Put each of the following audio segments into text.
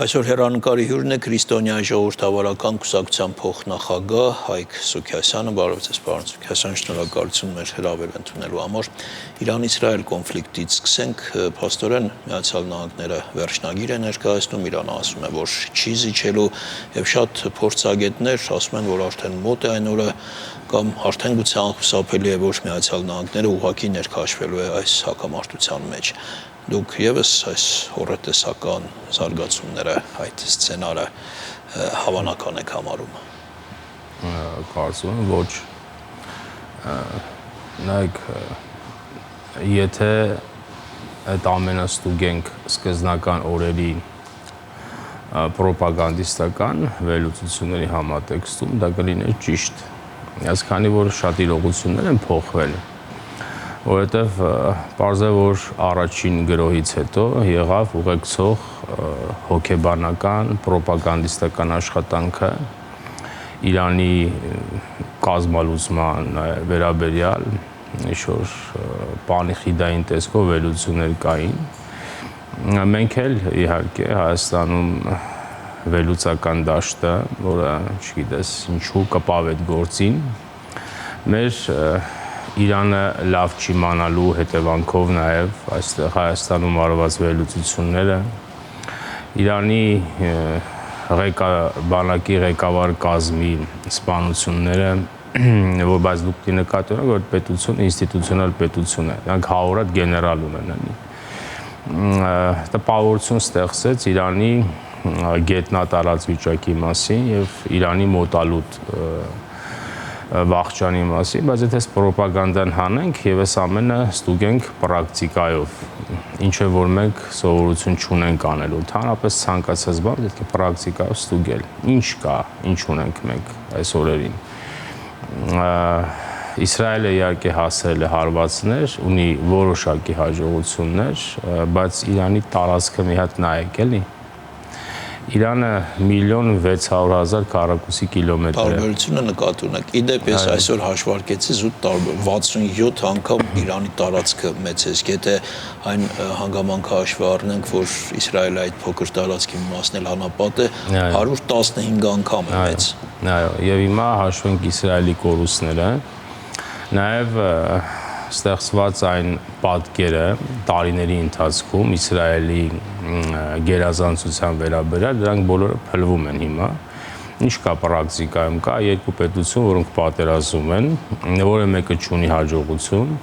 Այսօր հեռանկարի հյուրն է քրիստոնյա ժողովրդավարական կուսակցության փոխնախագահ Հայկ Սուքիասյանը, բարև ձեզ, պարոն Սուքիասյան, շնորհակալություն մեր հրավեր ընդունելու համար։ Իրան-Իսրայել կոնֆլիկտից սկսենք, փաստորեն Միացյալ Նահանգները վերջնագիր է ներկայացնում, Իրանը ասում է, որ չի զիջելու, եւ շատ փորձագետներ ասում են, որ արդեն մոտ է այն օրը կամ արդեն գուցե անխուսափելի է, որ Միացյալ Նահանգները ուղղակի ներքաշվելու է այս հակամարտության մեջ։ Դուք եւս այս հորետեսական զարգացումները, այդ սցենարը հավանական եք համարում։ Կարծում եմ, ոչ։ Նայեք, եթե այդ ամենը ստուգենք սկզբնական օրերի պրոպագանդիստական վերլուծությունների համատեքստում, դա կլիներ ճիշտ։ Այս քանի որ շատ իրողություններ են փոխվել, որովհետև պարզ է, որ առաջին գրոհից հետո եղավ ուղեկցող հոգեբանական, պրոպագանդիստական աշխատանքը Իրանի կազմալուծման վերաբերյալ ինչ-որ պանիխիդային տեսքով վերլուծություններ կային։ Մենք էլ իհարկե Հայաստանում վերլուծական դաշտը, որը չգիտես ինչու կպավ այդ գործին, մեր Իրանը լավ չիմանալու հետևանքով նաև այստեղ Հայաստանում արված վերլուծությունները, Իրանի բանակի ղեկավար կազմի սպանությունները, որ բայց դուք նկատի ունեք, որ պետությունը ինստիտուցիոնալ պետություն է, դրանք 100 գեներալ ունեն։ Տպավորություն ստեղծեց Իրանի գետնատարած վիճակի մասին եւ Իրանի մոտալուտ վախճանի մասին, բայց եթե պրոպագանդան հանենք եւ այս ամենը ստուգենք պրակտիկայով, ինչ է որ մենք սովորություն չունենք անելու, ընդհանրապես ցանկացած բան պետք է պրակտիկայով ստուգել։ Ինչ կա, ինչ ունենք մենք այս օրերին։ Իսրայելը իհարկե հասել է հարվածներ, ունի որոշակի հաջողություններ, բայց Իրանի տարածքը մի հատ նայեք էլի։ Իրանը 1.600.000 քառակուսի կիլոմետր է։ Տարբերությունը նկատի ունեք։ Իդեպ ես այսօր հաշվարկեցի զուտ 67 անգամ Իրանի տարածքը մեծես։ Եթե այն հանգամանքը հաշվի առնենք, որ Իսրայելը այդ փոքր տարածքի մասն էլ անապատ է, 115 անգամ է մեծ։ Այո, եւ հիմա հաշվենք Իսրայելի կորուստները, նաեւ ստեղծված այն պատկերը տարիների ընթացքում Իսրայելի գերազանցության վերաբերյալ, դրանք բոլորը փլվում են հիմա։ Ինչ կա պրակտիկայում, կա երկու պետություն, որոնք պատերազմում են, որը մեկը չունի հաջողություն,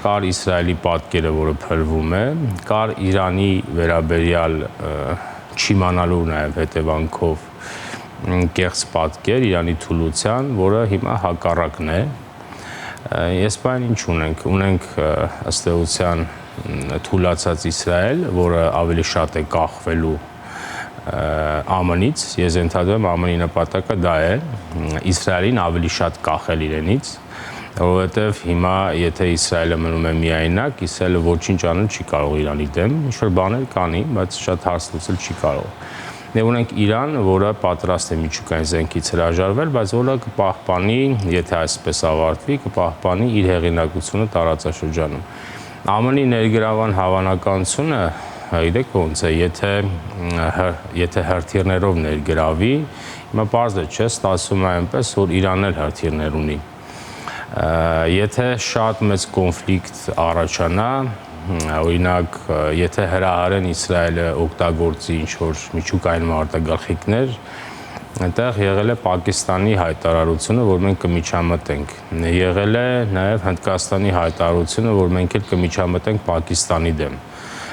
կար Իսրայելի պատկերը, որը փլվում է, կար Իրանի վերաբերյալ չիմանալու նաև հետևանքով կեղծ պատկեր Իրանի թուլության, որը հիմա հակառակն է։ Ես բան ինչ ունենք, ունենք ըստ էության թուլացած Իսրայել, որը ավելի շատ է կախվելու ԱՄՆ-ից, ես ենթադրում եմ ԱՄՆ-ի նպատակը դա է, Իսրայելին ավելի շատ կախել իրենից, որովհետև հիմա եթե Իսրայելը մնում է միայնակ, Իսրայելը ոչինչ անել չի կարող Իրանի դեմ, ինչ-որ բաներ կանի, բայց շատ հարց լուծել չի կարող։ Եվ ունենք Իրան, որը պատրաստ է միջուկային զենքից հրաժարվել, բայց որը կպահպանի, եթե այսպես ավարտվի, կպահպանի իր հեղինակությունը տարածաշրջանում։ ԱՄՆ-ի ներգրավման հավանականությունը, գիտեք ոնց է, եթե հրթիռներով ներգրավի, հիմա պարզ է, չէ, ստացվում է այնպես, որ Իրանն էլ հրթիռներ ունի։ Եթե շատ մեծ կոնֆլիկտ առաջանա, օրինակ, եթե հրահարեն Իսրայելը օգտագործի ինչ-որ միջուկային մարտագաղթիքներ, այնտեղ եղել է Պակիստանի հայտարարությունը, որ մենք կմիջամտենք։ Եղել է նաև Հնդկաստանի հայտարարությունը, որ մենք էլ կմիջամտենք Պակիստանի դեմ։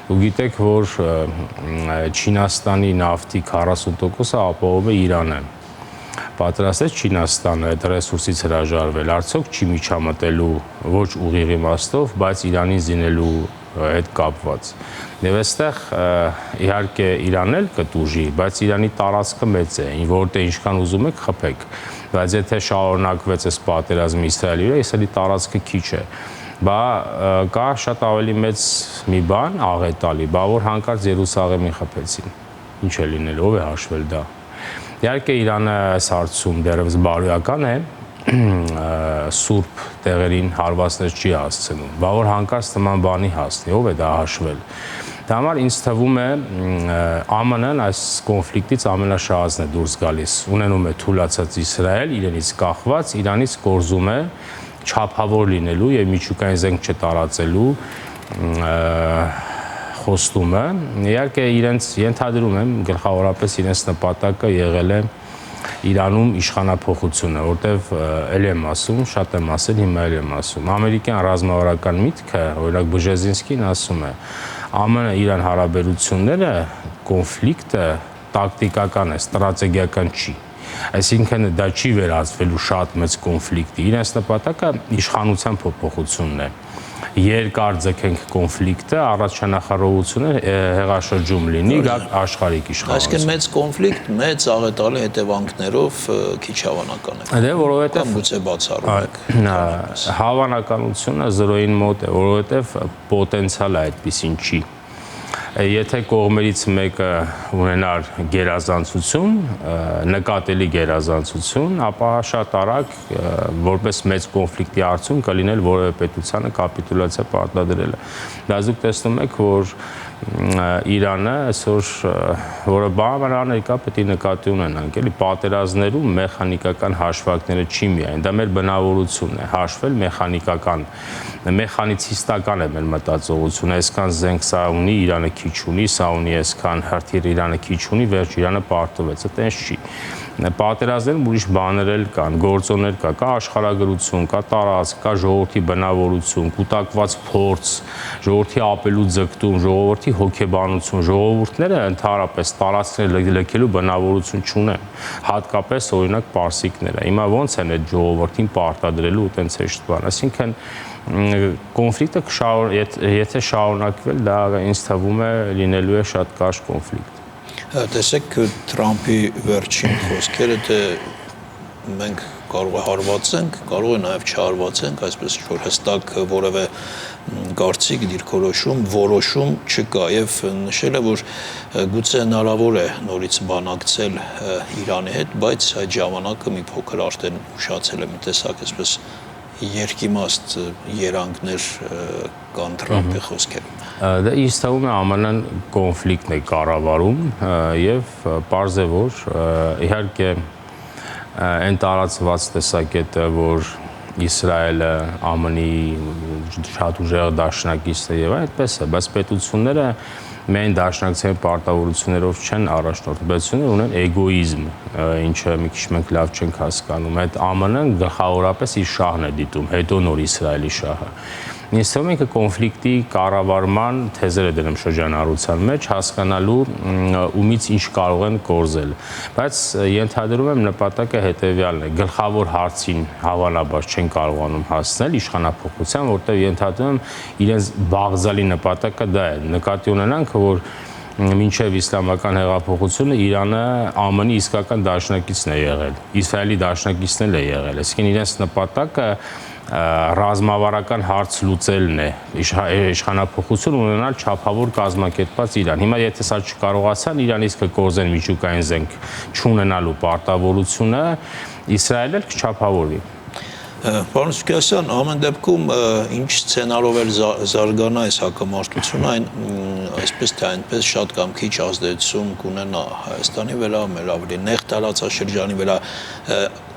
Դուք գիտեք, որ Չինաստանի նավթի 40%-ը ապահովում է Իրանը։ Պատրաստ է Չինաստանը այդ ռեսուրսից հրաժարվել, արդյոք չի միջամտելու ոչ ուղիղ իմաստով, բայց Իրանին զինելու հետ կապված։ Եվ այստեղ իհարկե Իրանն էլ կտուժի, բայց Իրանի տարածքը մեծ է, որտեղ ինչքան ուզում եք խփեք, բայց եթե շարունակվեց այս պատերազմը Իսրայելի վրա, Իսրայելի տարածքը քիչ է։ Բա կա շատ ավելի մեծ մի բան աղետալի, բա որ հանկարծ Երուսաղեմին խփեցին։ Ինչ է լինել, ով է հաշվել դա։ Իհարկե Իրանը այս հարցում դեռևս բարոյական է, սուրբ տեղերին հարվածներ չի հասցնում, բա որ հանկարծ նման բանի հասնի, ով է դա հաշվել։ Դա համար ինձ թվում է ԱՄՆ-ն այս կոնֆլիկտից ամենաշահածն է դուրս գալիս։ Ունենում է թուլացած Իսրայել, իրենից կախված, Իրանից կորզում է չափավոր լինելու եւ միջուկային զենք չտարածելու խոստումը։ Իհարկե իրենց ենթադրում եմ գլխավորապես իրենց նպատակը եղել է Իրանում իշխանափոխությունը, որտեվ ել եմ ասում, շատ եմ ասել, հիմա էլ եմ ասում։ Ամերիկյան ռազմավարական միտքը, օրինակ Բժեզինսկին ասում է, ԱՄՆ-Իրան հարաբերությունները, կոնֆլիկտը տակտիկական է, ստրատեգիական չի։ Այսինքն դա չի վերածվելու շատ մեծ կոնֆլիկտի։ Իրենց նպատակը իշխանության փոփոխությունն է։ Երկար ձգենք կոնֆլիկտը, առաջանախարարությունը հեղաշրջում լինի, գա աշխարհիկ իշխանություն։ Այսինքն մեծ կոնֆլիկտ, մեծ աղետալի հետևանքներով քիչ հավանական է։ Դե որովհետև կամ գուցե բացառում եք։ Հավանականությունը 0-ին մոտ է, որովհետև պոտենցիալը այդպեսին չի։ Եթե կողմերից մեկը ունենար գերազանցություն, նկատելի գերազանցություն, ապա շատ արագ որպես մեծ կոնֆլիկտի արդյունք կլինել որևէ պետությանը կապիտուլյացիա պարտադրելը։ Դա դուք տեսնում եք, որ Իրանը այսօր, որը բավականին կա, պետք է նկատի ունենանք, էլի պատերազմներում մեխանիկական հաշվարկները չի միայն, դա մեր բնավորությունն է, հաշվել մեխանիկական, մեխանիցիստական է մեր մտածողությունը, այսքան զենք սա ունի, Իրանը քիչ ունի, սա ունի այսքան հրթիռ, Իրանը քիչ ունի, վերջ Իրանը պարտվեց, այդպես չի։ Պատերազմներում ուրիշ բաներ էլ կան, գործոններ կա աշխարհագրություն, կա տարածք, կա ժողովրդի բնավորություն, կուտակված փորձ, ժողովրդի ապելու ձգտում, ժողովրդի հոգեբանություն, ժողովուրդները ընդհանրապես տարածքներ լքելու բնավորություն չունեն, հատկապես օրինակ պարսիկները։ Հիմա ո՞նց են այդ ժողովրդին պարտադրելու ու տենց հեշտ բան, այսինքն կոնֆլիկտը եթե շարունակվել, դա ինձ թվում է լինելու է շատ կարճ կոնֆլիկտ։ Տեսեք Թրամփի վերջին խոսքերը, թե մենք կարող է հարվածենք, կարող է նաև չհարվածենք, այսպես որ հստակ որևէ կարծիք, դիրքորոշում, որոշում չկա եւ նշել է, որ գուցե հնարավոր է նորից բանակցել Իրանի հետ, բայց այդ ժամանակը մի փոքր արդեն ուշացել է, մի տեսակ այսպես երկիմաստ երանգներ կան Թրամփի խոսքերում։ Դա ինձ թվում է ԱՄՆ-ն կոնֆլիկտն է կառավարում եւ պարզ է, որ իհարկե այն տարածված տեսակետը, որ Իսրայելը ԱՄՆ-ի շատ ուժեղ դաշնակիցն է եւ այդպես է, բայց պետությունները միայն դաշնակցային պարտավորություններով չեն առաջնորդվում, պետությունները ունեն էգոիզմ, ինչը մի քիչ մենք լավ չենք հասկանում։ Այդ ԱՄՆ-ն գլխավորապես իր շահն է դիտում, հետո նոր Իսրայելի շահը։ Ինձ թվում է կոնֆլիկտի կառավարման թեզերը դնում շրջանառության մեջ, հասկանալու ումից ինչ կարող են կորզել։ Բայց ենթադրում եմ նպատակը հետևյալն է, գլխավոր հարցին հավանաբար չեն կարողանում հասնել իշխանափոխության, որտեղ ենթադրում եմ իրենց բաղձալի նպատակը դա է։ Նկատի ունենանք, որ մինչև իսլամական հեղափոխությունը Իրանը ԱՄՆ-ի իսկական դաշնակիցն է եղել, Իսրայելի դաշնակիցն էլ է եղել, այսինքն իրենց նպատակը ռազմավարական հարց լուծելն է, իշխանափոխություն ունենալ չափավոր կազմակերպված Իրան։ Հիմա եթե սա չկարողացան, Իրանից կկորզեն միջուկային զենք չունենալու պարտավորությունը, Իսրայելը կչափավորվի։ Պարոն Սուքասյան, ամեն դեպքում ինչ սցենարով էլ զարգանա այս հակամարտությունը, այն այսպես թե այնպես շատ կամ քիչ ազդեցություն կունենա Հայաստանի վրա, մեր ավելի նեղ տարածաշրջանի վրա,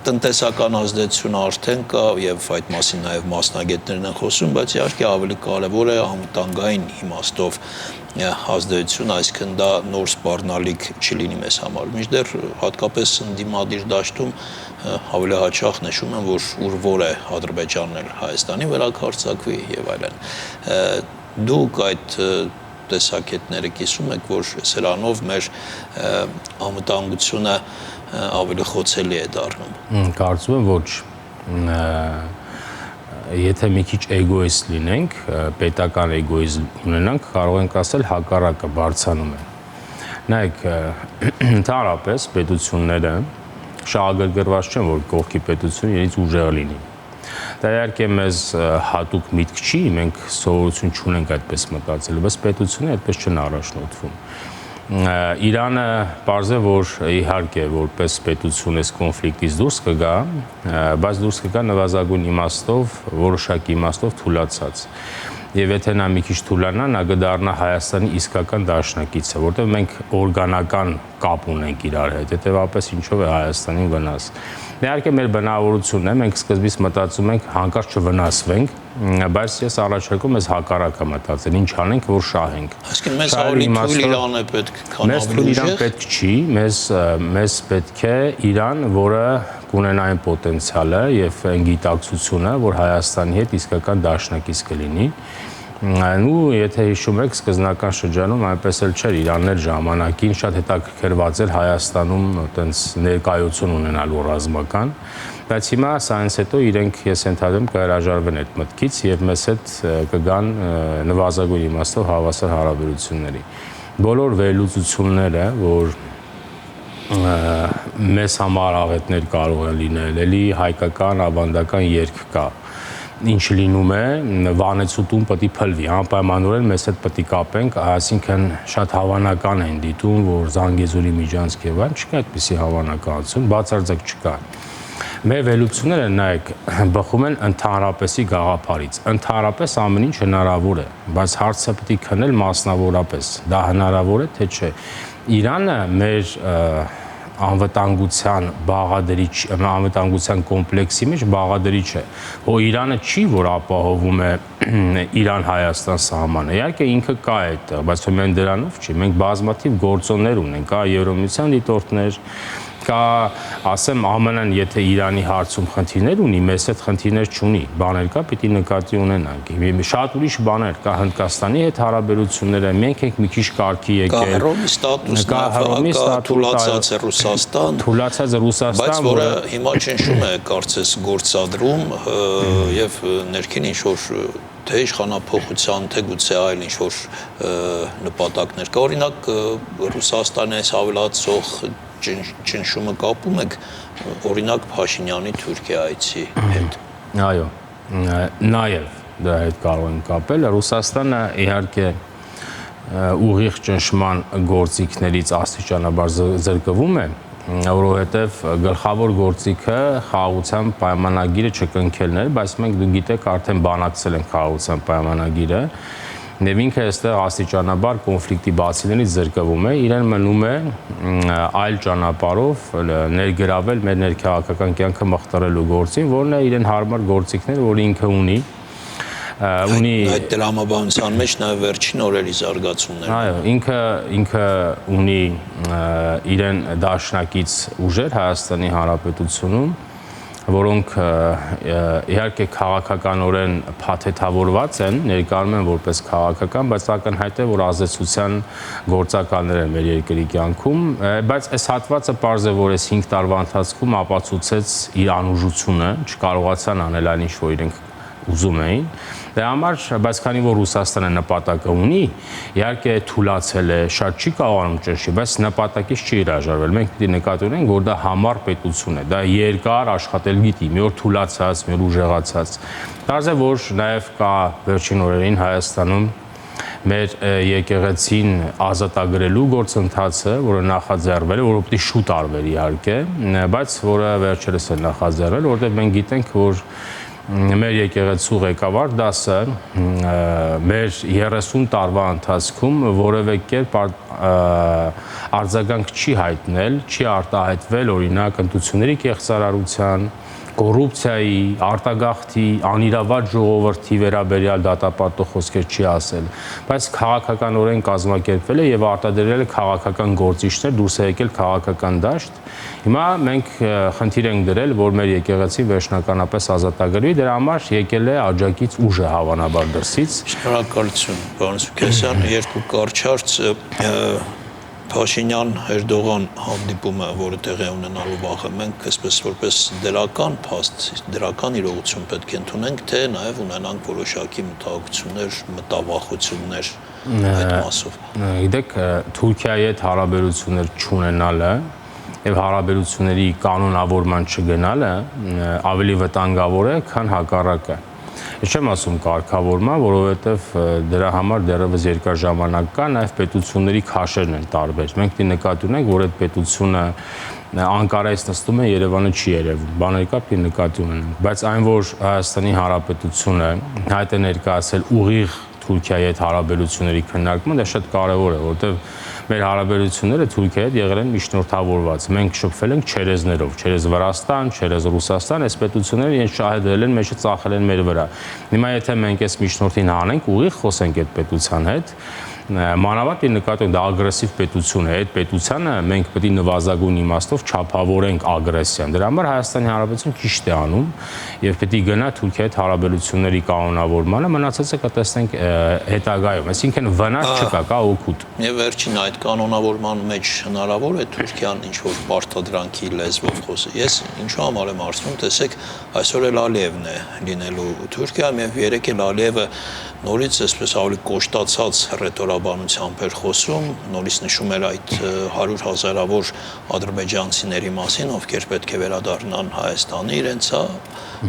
տնտեսական ազդեցությունը արդեն կա եւ այդ մասին նաեւ մասնագետներն են խոսում, բայց իհարկե ավելի կարեւոր է անվտանգային իմաստով ազդեցությունը, այսինքն դա նոր սպառնալիք չլինի մեզ համար։ Մինչդեռ հատկապես ընդդիմադիր դաշտում ավելի հաճախ նշում են, որ ուրվոր է Ադրբեջանն էլ Հայաստանի վրա կհարձակվի եւ այլն։ Դուք այդ տեսակետները կիսում եք, որ սրանով մեր անվտանգությունը ավելի խոցելի է դառնում։ Կարծում եմ ոչ։ Եթե մի քիչ էգոիստ լինենք, պետական էգոիզմ ունենանք, կարող ենք ասել հակառակը բարձրանում է։ Նայեք, ընդհանրապես պետությունները շահագրգռված չեն, որ կողքի պետությունը իրենց ուժեղ լինի։ Դա իհարկե մեզ հատուկ միտք չի, մենք սովորություն չունենք այդպես մտածելու, բայց պետությունը այդպես չեն առաջնորդվում։ Իրանը պարզ է, որ իհարկե որպես պետություն այս կոնֆլիկտից դուրս կգա, բայց դուրս կգա նվազագույն իմաստով, որոշակի իմաստով թուլացած։ եւ եթե նա մի քիչ թուլանա, նա կդառնա Հայաստանի իսկական դաշնակիցը, որտեղ մենք օրգանական կապ ունենք իրար հետ, հետեւաբար ինչով է Հայաստանին վնաս։ Իհարկե մեր բնավորությունն է, մենք սկզբից մտածում ենք հանկարծ չվնասվենք, բայց ես առաջարկում ես հակառակը մտածել, ինչ անենք, որ շահենք։ Այսինքն մեզ ավելի թույլ Իրան է պետք, քան Մեզ թույլ Իրան պետք չի, մեզ պետք է Իրան, որը կունենա այն պոտենցիալը եւ այն գիտակցությունը, որ Հայաստանի հետ իսկական դաշնակից կլինի։ Ու եթե հիշում եք, սկզբնական շրջանում այնպես էլ չէր, Իրանն էր ժամանակին շատ հետաքրքրված էր Հայաստանում այտենց ներկայություն ունենալու ռազմական, բայց հիմա սրանից հետո իրենք ես ենթադրում կհրաժարվեն այդ մտքից եւ մեզ հետ կգան նվազագույն իմաստով հավասար հարաբերությունների։ Բոլոր վերլուծությունները, որ մեզ համար աղետներ կարող են լինել, էլի հայկական, ավանդական երգ կա, ինչ լինում է, վանեցուտում պետք է փլվի, անպայմանորեն մեզ հետ պետք է կապենք, այսինքն շատ հավանական են դիտում, որ Զանգեզուրի միջանցք եւ այլն չկա այդպիսի հավանականություն, բացարձակ չկա։ Մեր վերլուծությունները նայեք, բխում են ընդհանրապեսի գաղափարից։ Ընդհանրապես ամեն ինչ հնարավոր է, բայց հարցը պետք է քննել մասնավորապես։ Դա հնարավոր է, թե չէ։ Իրանը մեր անվտանգության բաղադրիչ, անվտանգության կոմպլեքսի մեջ բաղադրիչ է։ Որ Իրանը չի, որ ապահովում է Իրան-Հայաստան սահմանը։ Իհարկե ինքը կա այդտեղ, բայց մենք դրանով չի։ Մենք բազմաթիվ գործոններ ունենք, կա Եվրոմիության դիտորդներ, կա, ասեմ, ԱՄՆ-ն եթե Իրանի հարցում խնդիրներ ունի, մեզ հետ խնդիրներ չունի, բաներ կա, պիտի նկատի ունենանք։ Շատ ուրիշ բաներ կա Հնդկաստանի հետ հարաբերությունները, մենք ենք մի քիչ կարգի եկել։ Կա Հռոմի ստատուսն, թուլացած է Ռուսաստան, բայց որը հիմա ճնշում է կարծես գործադրում եւ ներքին ինչ-որ թե իշխանափոխության, թե գուցե այլ ինչ-որ նպատակներ կա։ Օրինակ Ռուսաստանի այս ավելացող ճնշումը կապում եք օրինակ Փաշինյանի Թուրքիա այցի հետ։ Այո, նաև դրա հետ կարող են կապել։ Ռուսաստանը իհարկե ուղիղ ճնշման գործիքներից աստիճանաբար զրկվում է, որովհետև գլխավոր գործիքը խաղաղության պայմանագիրը չկնքելն էր, բայց մենք դու գիտեք արդեն բանակցել ենք խաղաղության պայմանագիրը։ Եվ ինքը այստեղ աստիճանաբար կոնֆլիկտի բացիներից զրկվում է, իրեն մնում է այլ ճանապարհով ներգրավել մեր ներքաղաքական կյանքը մխտարելու գործին, որն է իրեն հարմար գործիքներ, որ ինքը ունի այդ դրամաբանության մեջ նաև վերջին օրերի զարգացումներ։ Այո, ինքը ունի իրեն դաշնակից ուժեր Հայաստանի Հանրապետությունում, որոնք իհարկե քաղաքականորեն փաթեթավորված են, ներկայանում են որպես քաղաքական, բայց ակնհայտ է, որ ազդեցության գործականներ են մեր երկրի կյանքում, բայց այս հատվածը պարզ է, որ այս 5 տարվա ընթացքում ապացուցեց իր անուժությունը, չկարողացան անել այն ինչ որ իրենք ուզում էին։ Դրա համար, բայց քանի որ Ռուսաստանը նպատակը ունի, իհարկե թուլացել է, շատ չի կարողանում ճնշի, բայց նպատակից չի հրաժարվել։ Մենք պիտի նկատի ունենք, որ դա համառ պետություն է, դա երկար աշխատել գիտի, մի օր թուլացած, մի օր ուժեղացած։ Կարծես է, որ նաև կա վերջին օրերին Հայաստանում մեր եկեղեցին ազատագրելու գործընթացը, որը նախաձեռնվել է, որը պիտի շուտ արվեր իհարկե, բայց որը վերջերս է նախաձեռնել, որովհետև մենք գիտենք, որ մեր եկեղեցու ղեկավար դասը մեր 30 տարվա ընթացքում որևէ կերպ արձագանք չի հայտնել, չի արտահայտվել օրինակ ընտրությունների կեղծարարության, կոռուպցիայի, արտագաղթի, անիրավատ ժողովրդի վերաբերյալ դատապարտող խոսքեր չի ասել, բայց քաղաքականորեն կազմակերպվել է եւ արտադրել է քաղաքական գործիչներ, դուրս է եկել քաղաքական դաշտ։ Հիմա մենք խնդիր ենք դրել, որ մեր եկեղեցին վերջնականապես ազատագրվի, դրա համար եկել է աջակից ուժը հավանաբար դրսից։ Շնորհակալություն, պարոն Սուքասյան, երկու կարճ հարց Փաշինյան-Էրդողան հանդիպումը, որը տեղի ունենալու վաղը, մենք այսպես որպես դրական փաստ, դրական իրողություն պետք է ընդունենք, թե նաև ունենանք որոշակի մտահոգություններ, մտավախություններ այդ մասով։ Գիտեք, Թուրքիայի հետ հարաբերություններ չունենալը եւ հարաբերությունների կանոնավորման չգնալը ավելի վտանգավոր է, քան հակառակը։ Ես չեմ ասում կարգավորման, որովհետև դրա համար դեռևս երկար ժամանակ կա, նաև պետությունների քաշերն են տարբեր։ Մենք դի նկատի ունենք, որ այդ պետությունը Անկարայից նստում է, Երևանը չի երևում։ Բաներ կա, պիտի նկատի ունենք։ Բայց այն, որ Հայաստանի Հանրապետությունը հայտ է ներկայացել ուղիղ Թուրքիայի հետ հարաբերությունների քննարկումը, դա շատ կարևոր է, որովհետև մեր հարաբերությունները Թուրքիայի հետ եղել են միջնորդավորված։ Մենք շփվել ենք չերեզներով, չերեզ Վրաստան, չերեզ Ռուսաստան, այս պետությունները իրենց շահերել են, մեջը ծախել են մեր վրա։ Հիմա եթե մենք այս միջնորդին հանենք, ուղիղ խոսենք այդ պետության հետ, մանավանդ նկատի ունենք դա ագրեսիվ պետություն է, այդ պետությանը մենք պետք է նվազագույն իմաստով չափավորենք ագրեսիան։ Դրա համար Հայաստանի Հանրապետությունը ճիշտ է անում եւ պետք է գնա Թուրքիայի հետ հարաբերությունների կանոնավորմանը, մնացածը կտեսնենք հետագայում, այսինքն վնաս չկա, կա օգուտ։ Եվ վերջին այդ կանոնավորման մեջ հնարավոր է Թուրքիան ինչ որ պարտադրանքի լեզվով խոսի։ Ես ինչու համար եմ ասում, տեսեք, այսօր էլ Ալիևն է լինելու Թուրքիայում եւ երեք էլ Ալիևը նորից այսպես ավելի կոշտացած ռետորաբանությամբ էր խոսում, նորից նշում էր այդ 100,000-ավոր ադրբեջանցիների մասին, ովքեր պետք է վերադառնան Հայաստանի իրենց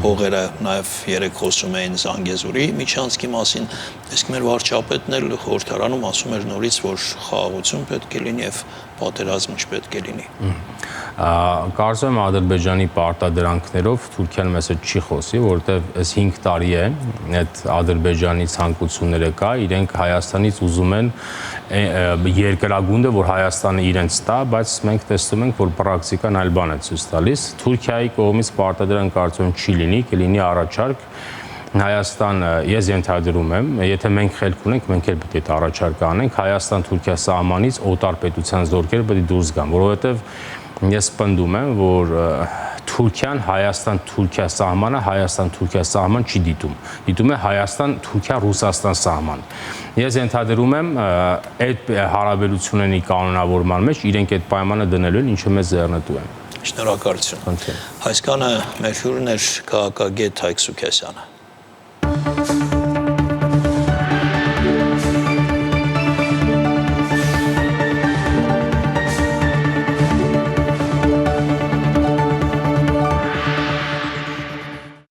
հողերը, նաև երեք խոսում էին Զանգեզուրի միջանցքի մասին, իսկ մեր վարչապետն էլ խորհրդարանում ասում էր նորից, որ խաղաղություն պետք է լինի եւ պատերազմ չպետք է լինի։ Կարծում եմ Ադրբեջանի պարտադրանքներով Թուրքիան մեզ հետ չի խոսի, որովհետև այս 5 տարի է այդ Ադրբեջանի ցանկությունները կա, իրենք Հայաստանից ուզում են երկրագունդը, որ Հայաստանը իրենց տա, բայց մենք տեսնում ենք, որ պրակտիկան այլ բան է ցույց տալիս։ Թուրքիայի կողմից պարտադրանք կարծում եմ չի լինի, կլինի առաջարկ Հայաստանը, ես ենթադրում եմ, եթե մենք խելք ունենք, մենք էլ պետք է առաջարկ անենք, Հայաստան-Թուրքիա սահմանից օտար պետության զորքերը պետք է դուրս գան, որովհետև ես պնդում եմ, որ Թուրքիան Հայաստան-Թուրքիա սահմանը, Հայաստան-Թուրքիա սահման չի դիտում։ Դիտում է Հայաստան-Թուրքիա-Ռուսաստան սահման։ Ես ենթադրում եմ, այդ հարաբերությունների կանոնավորման մեջ իրենք այդ պայմանը դնելու են, ինչը մեզ ձեռնտու է։ Շնորհակալություն։ Այսքանը մեր հյուրն էր քաղաքագետ Հայկ Սուքասյանը։